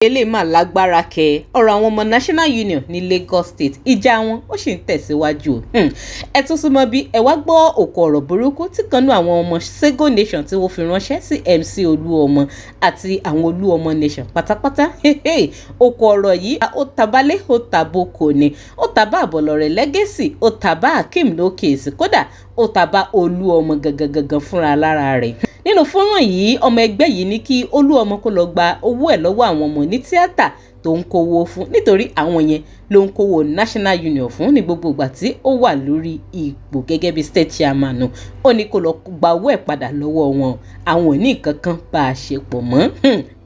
Ele mà lágbára kẹ ọ̀rọ̀ àwọn ọmọ National Union ní Lagos State ìjà wọn ó sì ń tẹ̀síwájú ẹ tún súnmọ́ bí ẹ wá gbọ́ òkò ọ̀rọ̀ burúkú tí kan nú àwọn ọmọ Sego Nation tí wọ́n fi ránṣẹ́ sí MC Oluomo àti àwọn Oluomo Nation pátápátá òkò ọ̀rọ̀ yìí ó tabalé ó taboko ni ó tabá Abolore Legacy ó tabá Akeem lókèsì kódà ó tabá Oluomo gangan fúnra lára rẹ̀. Nínú fọ́nrán yìí ọmọ ẹgbẹ́ yìí ní kí Oluomo kó lọ gba owó ẹ̀ lọ́wọ́ àwọn ọmọ ní tíátà tó ń kówó fún nítorí àwọn yẹn ló ń kówó National Union fún ní gbogbo ìgbà tí ó wà lórí ipò gẹ́gẹ́ bí state chairman ó ní kó lọ gba owó ẹ̀ padà lọ́wọ́ wọn àwọn ò ní nǹkan kan bá a ṣe pọ̀ mọ́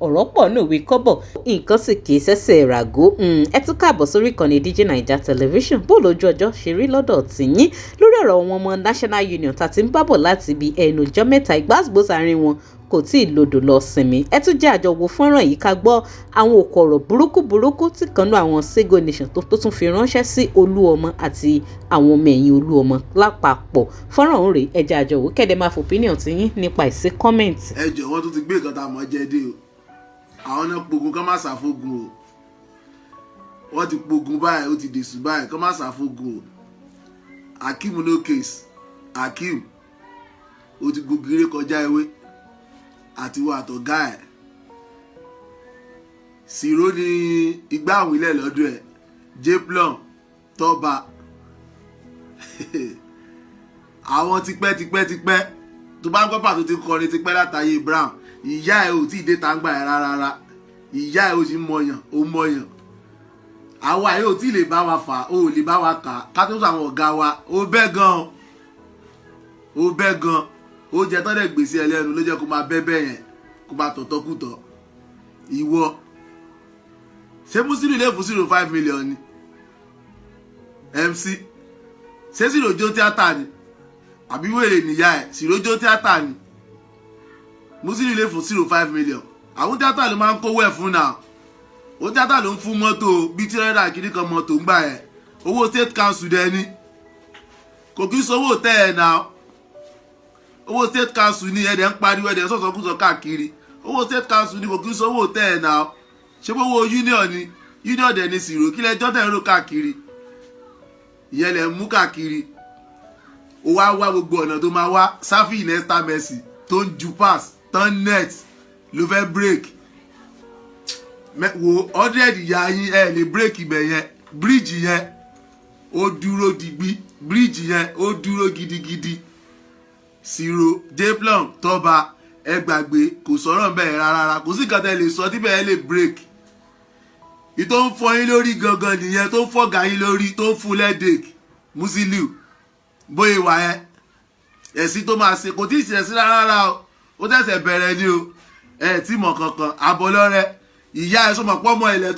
ọ̀rọ̀ pọ̀ náà wí kọ́bọ̀ nǹkan sì kì í ṣẹ̀ṣẹ̀ ràgó ẹ tún káàbọ̀ sórí ìkànnì DJ Naija television bó lójú ọjọ́ ṣe rí lọ́dọ̀ tìyín lórí ọ̀rọ̀ wọn ọmọ National Union tá ti ń bábọ̀ láti ibi ẹnu ọjọ́ mẹ́ta ìgbàsgbòs àárín wọn kò tí ì lodò lọ sinmi ẹ tún jẹ́ àjọwò fọ́nrán yìí ká gbọ́ àwọn òkò ọ̀rọ̀ burúkú tí kan náà àwọn Sego Nation tó tún fi ránṣẹ́ sí Oluomo àti àwọn ọmọ ẹ̀yìn Oluomo lápapọ̀ fọ́nrán òun rèé ẹ jẹ́ àjọwò kẹ́dẹ̀ máa fòpínìyàn tí yín nípa ìsí kọ́mẹ̀ntì. ẹ jọ̀ọ́ wọ́n tún ti gbé nǹkan tá a mọ̀ jẹ́ dé o àwọn náà pogun kán má ṣàfogun o wọ́n ti pogun báyìí ó ti dèṣù báyìí kán má ṣàfogun o Akeem no case Akeem ó ti gògìrì kọjá ewé àti wà àtọ̀gá ẹ̀ sìró ní igbá àwílẹ̀ lọ́dún ẹ̀ jplon tọ́ba àwọn tipẹ́ tó bá ń gbọ́ pàtó ti kọrin tipẹ́ látàyè Brown ìyá ẹ̀ ò tí ì dé tàǹgbà ẹ̀ rárá ìyá ẹ̀ ò sì mọ̀yàn àwa ẹ̀ ò tí ì lè bá wa fà ó lè bá wa kà ká tó sọ àwọn ọ̀gá wa ó bẹ́ gan ó jẹ tọ́lẹ̀ gbèsè ẹlẹ́nu ló jẹ́ kó máa bẹ́bẹ́ yẹn kó máa tọ̀tọ̀kùtọ̀ ìwọ ṣé Musili lè fún 0.5 million ni MC ṣé sìròjó tíátà ni àbí wèrè nìyá ẹ̀ sìròjó tíátà ni Musili lè fún 0.5 million àwọn tíátà ló máa ń kówó ẹ̀ fún náà ó tíátà ló ń fún mọ́tò bíi tírẹ́dà kiri kan mọ́tò ń gbà ẹ̀ owó state council dẹni kò kí sówó tẹ́ ẹ̀ náà owó state council ní ẹ̀dẹ̀ ń pariwo ẹ̀dẹ̀ sọ̀sọ̀kúsọ káàkiri owó state council ní kò kí sówó tẹ́ ẹ̀ náà ṣé owó union ni union dẹ̀ ní sìrò kí lẹ́jọ́ tẹ̀ ń rò káàkiri ìyẹn lẹ̀ ń mú káàkiri ó wá gbogbo ọ̀nà tó máa wá sáfì Iniesta Messi tó ń ju pass tán net ló fẹ́ break wo 100 ìyá yín ẹ lè break ibẹ̀ yẹn bridge yẹn ó dúró digbí bridge yẹn ó dúró gidigidi siro jplon tọ́ba ẹ gbàgbé kò sọ̀rọ̀ bẹ́ẹ̀ rárá kò sí nǹkan tẹ́ lè sọ tí bẹ́ẹ̀ lè break ìtò ń fọ yín lórí gangan nìyẹn tó ń fọ̀gà yín lórí tó ń fún lẹ́dẹ̀k Musiliu bóyá ìwà yẹn ẹ̀sìn tó máa ṣe kò tí ì ṣe sí rárá o ó tẹ̀sẹ̀ bẹ̀rẹ̀ ni o ẹ̀ tí mọ̀ kankan Abolore ìyá ẹ̀ sọmọ pọ́mọ ilẹ̀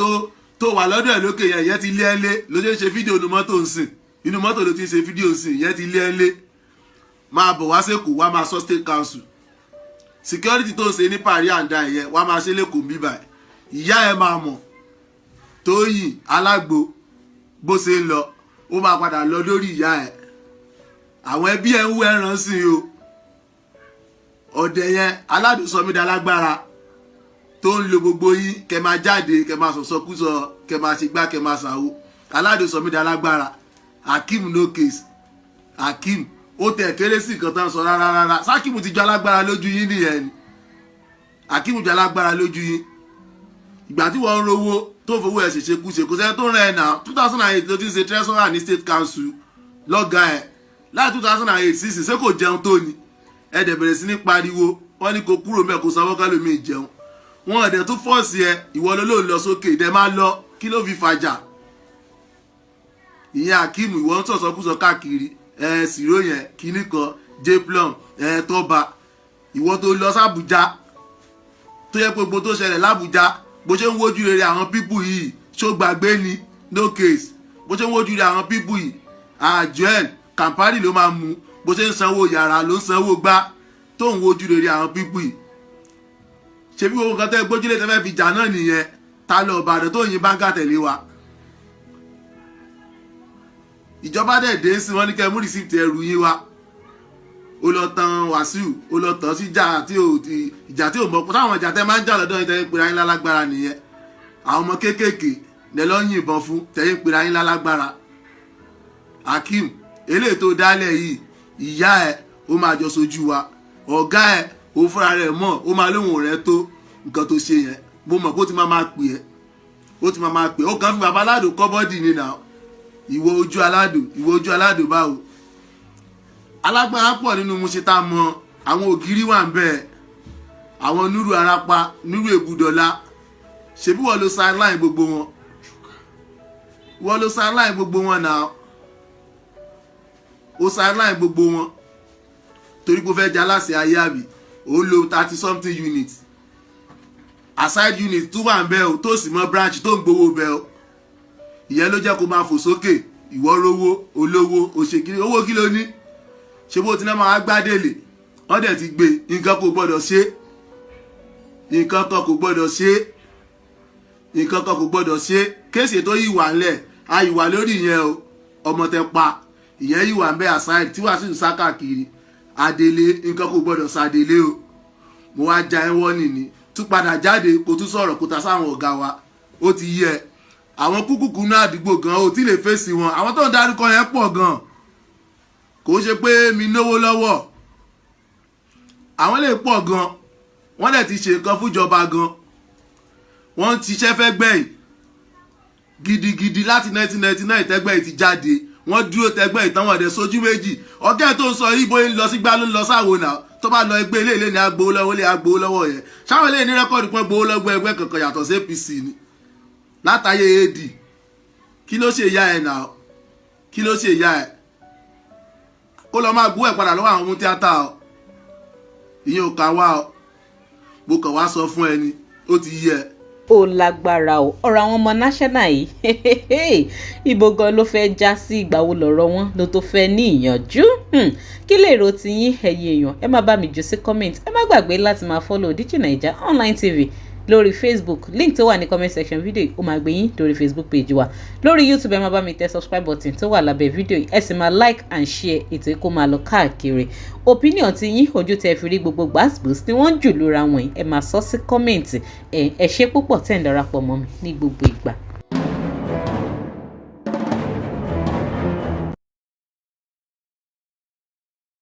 tó wà lọ́dọ̀ ẹ̀ lókè yẹn ìyẹn ti lé ẹ́ lé ló ṣe fídíò inú mọ́tò ń sìn inú mọ́tò ló ti ń ṣe fídíò ń sìn ìyẹn ti lé ẹ́ lé máa bọ̀ wá sẹ́kù wá máa sọ state council security tó ń ṣe ní Paris àǹdà ìyẹn wá máa ṣe lẹ́kọ̀ọ́ bíbà ìyá ẹ̀ máa mọ̀ Tóyìn Alágbo bó ṣe ń lọ ó máa padà lọ lórí ìyá ẹ̀ àwọn ẹbí ẹ̀ ń wú ẹran sí i o ọ̀dẹ̀ yẹn aládùnsọmídà lágbára tó ń lo gbogbo yín kẹ máa jáde kẹ máa sọ̀sọkúsọ kẹ máa ṣe gbá kẹ máa ṣàwó aládùnsọmídà lágbára Akeem no case Akeem ó tẹ̀ kéré sí nǹkan tó ń sọ rárá sákìmù ti jọ alágbára lójú yín nìyẹn ni Akeem jọ alágbára lójú yín ìgbà tí wọ́n ń rówó tó fowó ẹ̀ ṣèṣe kú ṣe kò sẹ́ni tó rẹ̀ náà 2008 ló ti ń ṣe treasurer ní state council lọ́gà ẹ̀ láì 2008 sísì ṣé kò jẹun tó ni ẹ̀ dẹ̀ bẹ̀rẹ̀ sí ní pariwo wọ́n ní kó kúrò mẹ́ kó sanwó kálómi jẹun wọ́n ẹ̀dẹ̀ tún fọ́ọ̀sì ẹ̀ ìwọ ló lọ sókè ìdẹ̀ máa lọ kí ló fi fàjà ìyẹn Akeem ìwọ ń sọ̀sọ́kúsọ káàkiri sìró yẹn kíní kan jplon tọ́ba ìwọ tó lọ sàbújá tó yẹ pé gbogbo tó ṣẹlẹ̀ lábújá bó ṣe ń wojú rere àwọn pípù yìí ṣó gbàgbé ni no case bó ṣe ń wojú rere àwọn pípù yìí Joel Kampari ló máa mú bó ṣe ń sanwó yàrá ló ń sanwó gbá tó ń wojú rere àwọn pípù yìí ṣe bí gbogbo nǹkan tẹ́ gbójúlé tẹ́ fẹ́ fi jà náà nìyẹn ta lọ Ìbàdàn tó yin báńkà tẹ̀lé wa ìjọba dẹ̀ dé sí wọn ní kẹ́ mú rìsíìtì ẹrù yín wá ó lọ tan Wàsíù ó lọ tàn sí ìjà tí ò mọ̀ táwọn ìjà tẹ́ máa ń jà lọ́dọ̀ ìtẹ́ ìpínlẹ̀ ayé lálágbára nìyẹn àwọn ọmọ kéékèèké lẹ́lọ́ yìnbọn fún tẹ̀yìn pera yín lálágbára. Hakeem eléyìí tó dálẹ̀ yìí ìyá ẹ̀ ó máa jọ sojú wa, ọ̀gá ẹ̀ ó fúnra rẹ̀ mọ̀ ó máa lóhùn rẹ̀ tó nǹkan tó ṣe yẹn. Mo mọ̀ pé ó ti máa pè ẹ́, ó ti máa pè ẹ́, ó kàn fi bàbá aládùn kọ́ bọ́dì ni nà. Ìwọ ojú aládùn báwo. Alágbára pọ̀ nínú mo ṣe tá a mọ àwọn ògiri wà ń bẹ́ẹ̀, àwọn núrù arapa núrù èbúdọ̀lá. Ṣebí wọ́n ló sideline gbogbo wọn, wọ́n ló sideline gbogbo wọn náà, ó sideline gbogbo wọn torí pé ó fẹ́ jalásẹ̀ ayé àbí ó lo 30 something units. Aside unit tó wà ń bẹ́ o tó sì mọ́ branch tó ń gbowó bẹ́ o, ìyẹn ló jẹ́ kó máa fò sókè. Ìwọ rówó olówó òṣèkiri owó kí ló ní? Ṣé bó ti náà máa gbádélé wọ́n dẹ̀ ti gbé nǹkan kò gbọ́dọ̀ ṣe, nǹkan kan kò gbọ́dọ̀ ṣe, nǹkan kan kò gbọ́dọ̀ ṣe. Kéèsì tó yìí wà ńlẹ̀ a ìwà lórí ìyẹn o, ọmọ tẹ pa ìyẹn yìí wà ń bẹ́ aside tí wàá sì ń sá káàkiri. Adélé nǹkan kò gbọ́dọ̀ sàdélé o. Mo wá ja ẹwọ́ nìní tún padà jáde kó tún sọ̀rọ̀ kó ta sáwọn ọ̀gá wa. Ó ti yẹ àwọn kúkúkú náà àdúgbò gan ó ti lè fèsì wọn. Àwọn tó ń dárúkọ yẹn pọ̀ gan, kò ṣe pé mi náwó lọ́wọ́, àwọn lè pọ̀ gan, wọ́n dẹ̀ ti ṣe nǹkan fúnjọba gan, wọ́n ti ṣẹ́ fẹ́ gbẹ̀yìn gidigidi láti 1999 tẹ́gbẹ́ yìí ti jáde. Wọ́n dúró tẹ́gbẹ́ ìtàn wọn dẹ̀ sójú méjì. Ọ̀gá tó ń sọ yìí bóyá ń lọ sí gbá ló ń lọ sáwo náà, tó bá lọ ẹgbẹ́ ilé ní agbowó lọ́wọ́ lé agbowó lọ́wọ́ yẹn. Ṣáwọn ilé ní rẹ́kọ̀dù pọ́n gbowó lọ́gbọ́ ẹgbẹ́ kankan yàtọ̀ sí APC ni látàyè AD. Kí ló ṣe ìyá ẹ̀ náà? Kí ló ṣe ìyá ẹ̀? Kó lọ máa gbowó ẹ̀ padà lọ́wọ́ àwọn ọmọ tíátà o, ìyẹn ò ká wá o. Mo kàn wá sọ fún ẹni ó ti yẹ. Ó lágbára o ọ̀rọ̀ àwọn ọmọ national yìí ibo gan ló fẹ́ já sí, ìgbà wo lọ̀rọ̀ wọn ló tó fẹ́ ní ìyànjú. Kí lè ro ti yín ẹ̀yin èèyàn? Ẹ má bá mi jù sí comment. Ẹ má gbàgbé láti máa follow DigiNaija online TV lórí Facebook, link tó wà ní comment section video ó máa gbé yín lórí Facebook page wa. Lórí YouTube ẹ má bá mi tẹ subscribe button tó wà lábẹ́ fídíò yìí, ẹ sì máa like and share ètò yìí kó máa lọ káàkiri. Opinion ti yín, ojú tẹ fi rí gbogbo gbàsgbòs tí wọ́n jù lóra wọ̀nyí, ẹ máa sọ sí comment. Ẹ ṣé púpọ̀ tẹ́ ń darapọ̀ mọ́ mi ní gbogbo ìgbà.